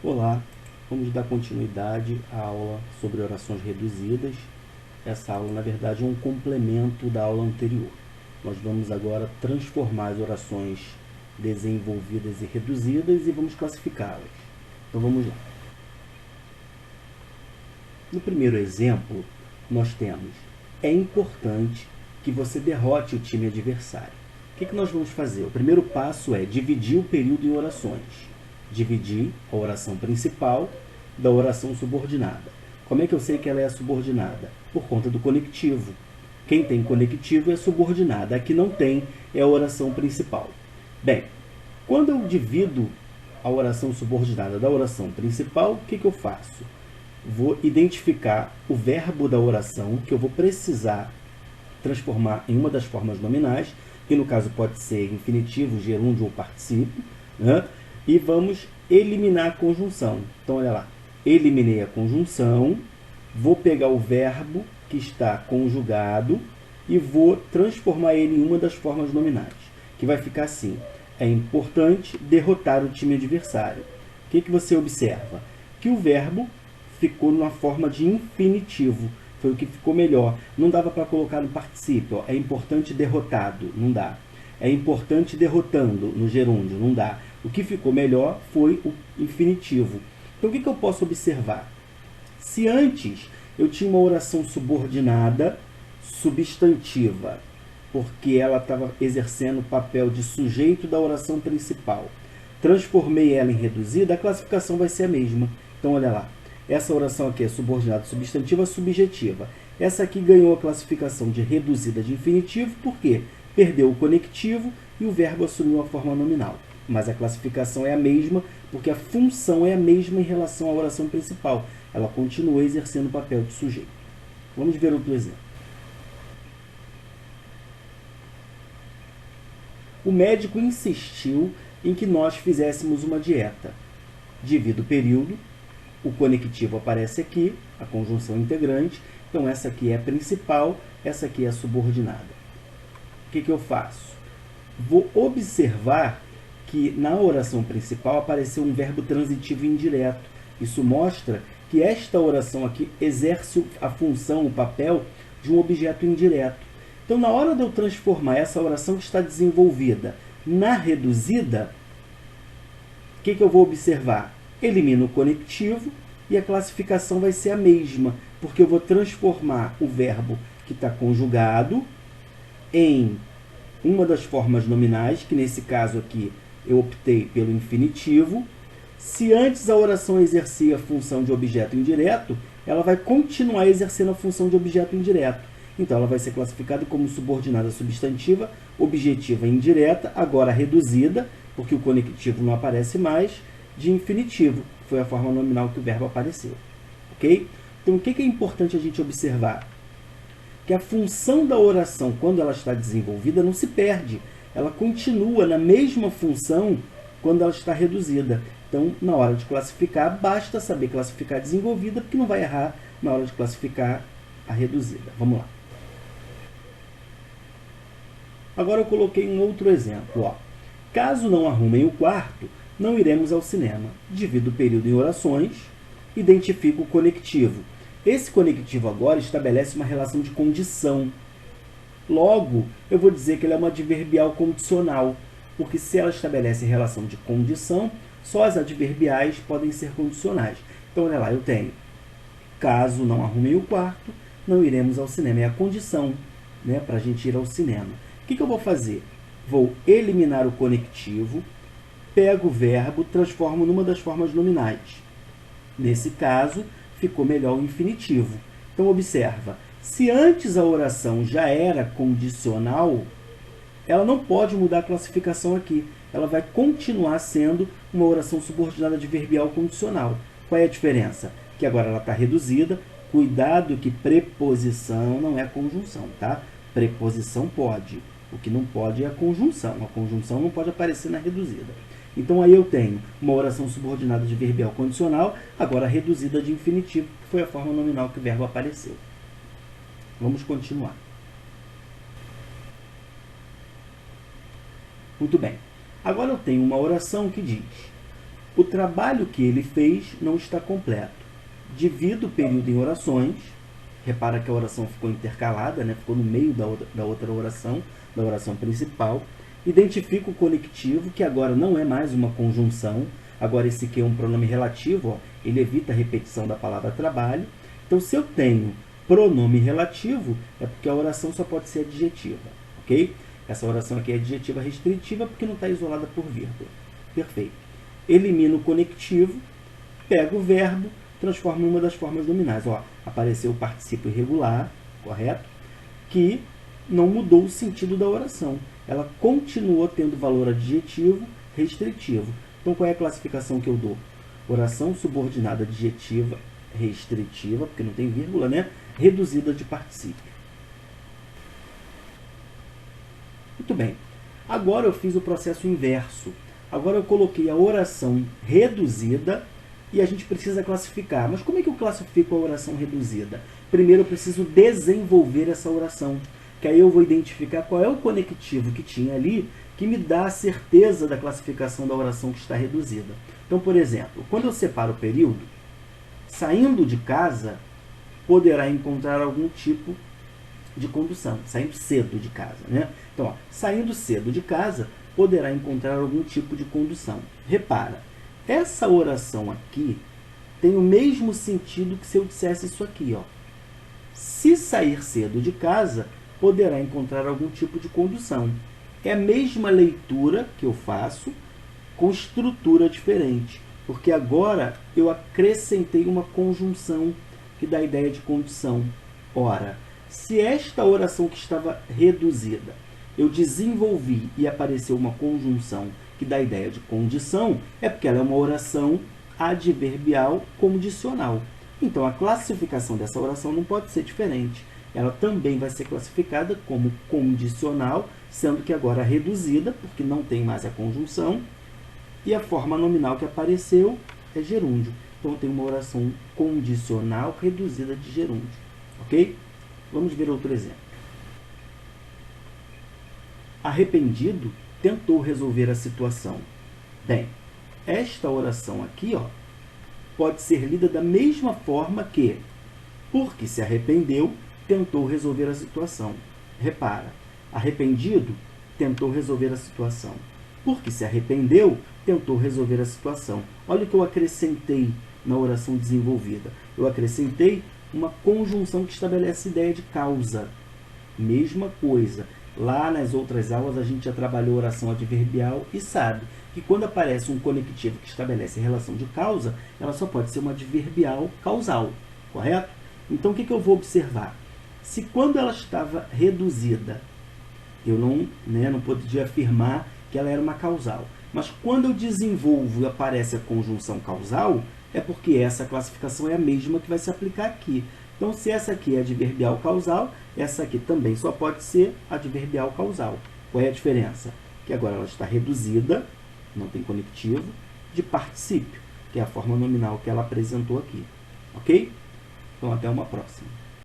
Olá, vamos dar continuidade à aula sobre orações reduzidas. Essa aula, na verdade, é um complemento da aula anterior. Nós vamos agora transformar as orações desenvolvidas e reduzidas e vamos classificá-las. Então vamos lá. No primeiro exemplo, nós temos: é importante que você derrote o time adversário. O que nós vamos fazer? O primeiro passo é dividir o período em orações. Dividir a oração principal da oração subordinada. Como é que eu sei que ela é subordinada? Por conta do conectivo. Quem tem conectivo é subordinada. A que não tem é a oração principal. Bem, quando eu divido a oração subordinada da oração principal, o que eu faço? Vou identificar o verbo da oração que eu vou precisar transformar em uma das formas nominais, que no caso pode ser infinitivo, gerúndio ou particípio, né? E vamos eliminar a conjunção. Então, olha lá, eliminei a conjunção, vou pegar o verbo que está conjugado e vou transformar ele em uma das formas nominais, que vai ficar assim: é importante derrotar o time adversário. O que você observa? Que o verbo ficou numa forma de infinitivo, foi o que ficou melhor. Não dava para colocar no particípio, ó, é importante derrotado, não dá. É importante derrotando, no gerúndio, não dá. O que ficou melhor foi o infinitivo. Então o que eu posso observar? Se antes eu tinha uma oração subordinada substantiva, porque ela estava exercendo o papel de sujeito da oração principal, transformei ela em reduzida, a classificação vai ser a mesma. Então olha lá, essa oração aqui é subordinada substantiva subjetiva. Essa aqui ganhou a classificação de reduzida de infinitivo, por quê? Perdeu o conectivo e o verbo assumiu a forma nominal. Mas a classificação é a mesma, porque a função é a mesma em relação à oração principal. Ela continua exercendo o papel de sujeito. Vamos ver outro exemplo. O médico insistiu em que nós fizéssemos uma dieta. Divido o período, o conectivo aparece aqui, a conjunção integrante. Então essa aqui é a principal, essa aqui é a subordinada. O que eu faço? Vou observar que na oração principal apareceu um verbo transitivo indireto. Isso mostra que esta oração aqui exerce a função, o papel de um objeto indireto. Então, na hora de eu transformar essa oração que está desenvolvida na reduzida, o que eu vou observar? Elimino o conectivo e a classificação vai ser a mesma, porque eu vou transformar o verbo que está conjugado em uma das formas nominais, que nesse caso aqui eu optei pelo infinitivo. Se antes a oração exercia a função de objeto indireto, ela vai continuar exercendo a função de objeto indireto. Então ela vai ser classificada como subordinada substantiva, objetiva indireta, agora reduzida, porque o conectivo não aparece mais, de infinitivo, que foi a forma nominal que o verbo apareceu. Ok? Então o que é importante a gente observar? Que a função da oração, quando ela está desenvolvida, não se perde. Ela continua na mesma função quando ela está reduzida. Então, na hora de classificar, basta saber classificar a desenvolvida, porque não vai errar na hora de classificar a reduzida. Vamos lá. Agora eu coloquei um outro exemplo. Ó. Caso não arrumem o quarto, não iremos ao cinema. Divido o período em orações, identifico o conectivo. Esse conectivo agora estabelece uma relação de condição. Logo, eu vou dizer que ele é uma adverbial condicional, porque se ela estabelece relação de condição, só as adverbiais podem ser condicionais. Então, olha lá, eu tenho: caso não arrumem o quarto, não iremos ao cinema. É a condição, né, para a gente ir ao cinema. O que eu vou fazer? Vou eliminar o conectivo, pego o verbo, transformo numa das formas nominais. Nesse caso, ficou melhor o infinitivo. Então, observa, se antes a oração já era condicional, ela não pode mudar a classificação aqui. Ela vai continuar sendo uma oração subordinada adverbial condicional. Qual é a diferença? Que agora ela está reduzida. Cuidado que preposição não é conjunção, tá? Preposição pode. O que não pode é a conjunção. A conjunção não pode aparecer na reduzida. Então aí eu tenho uma oração subordinada adverbial condicional, agora reduzida de infinitivo, que foi a forma nominal que o verbo apareceu. Vamos continuar. Muito bem. Agora eu tenho uma oração que diz: O trabalho que ele fez não está completo. Divido o período em orações. Repara que a oração ficou intercalada, né? Ficou no meio da outra oração, da oração principal. Identifico o conectivo, que agora não é mais uma conjunção. Agora esse que é um pronome relativo, ó, ele evita a repetição da palavra trabalho. Então, se eu tenho pronome relativo, é porque a oração só pode ser adjetiva, ok? Essa oração aqui é adjetiva restritiva porque não está isolada por vírgula. Perfeito. Elimino o conectivo, pego o verbo, transformo em uma das formas nominais. Ó, apareceu o particípio irregular, correto? Que não mudou o sentido da oração. Ela continuou tendo valor adjetivo restritivo. Então, qual é a classificação que eu dou? Oração subordinada adjetiva restritiva, porque não tem vírgula, né? Reduzida de particípio. Muito bem. Agora eu fiz o processo inverso. Agora eu coloquei a oração reduzida e a gente precisa classificar. Mas como é que eu classifico a oração reduzida? Primeiro eu preciso desenvolver essa oração, que aí eu vou identificar qual é o conectivo que tinha ali que me dá a certeza da classificação da oração que está reduzida. Então, por exemplo, quando eu separo o período, saindo de casa, poderá encontrar algum tipo de condução, saindo cedo de casa, né? Então, ó, saindo cedo de casa, poderá encontrar algum tipo de condução. Repara, essa oração aqui tem o mesmo sentido que se eu dissesse isso aqui, ó. Se sair cedo de casa, poderá encontrar algum tipo de condução. É a mesma leitura que eu faço, com estrutura diferente, porque agora eu acrescentei uma conjunção que dá a ideia de condição. Ora, se esta oração que estava reduzida, eu desenvolvi e apareceu uma conjunção que dá a ideia de condição, é porque ela é uma oração adverbial condicional. Então, a classificação dessa oração não pode ser diferente. Ela também vai ser classificada como condicional, sendo que agora reduzida, porque não tem mais a conjunção, e a forma nominal que apareceu é gerúndio. Então, eu tenho uma oração condicional reduzida de gerúndio. Ok? Vamos ver outro exemplo. Arrependido, tentou resolver a situação. Bem, esta oração aqui, ó, pode ser lida da mesma forma que, porque se arrependeu, tentou resolver a situação. Repara, arrependido, tentou resolver a situação. Porque se arrependeu, tentou resolver a situação. Olha o que eu acrescentei na oração desenvolvida. Eu acrescentei uma conjunção que estabelece a ideia de causa. Mesma coisa. Lá nas outras aulas a gente já trabalhou oração adverbial e sabe que quando aparece um conectivo que estabelece relação de causa, ela só pode ser uma adverbial causal, correto? Então o que eu vou observar? Se quando ela estava reduzida, eu não podia afirmar que ela era uma causal. Mas quando eu desenvolvo e aparece a conjunção causal, é porque essa classificação é a mesma que vai se aplicar aqui. Então, se essa aqui é adverbial causal, essa aqui também só pode ser adverbial causal. Qual é a diferença? Que agora ela está reduzida, não tem conectivo, de particípio, que é a forma nominal que ela apresentou aqui. Ok? Então, até uma próxima.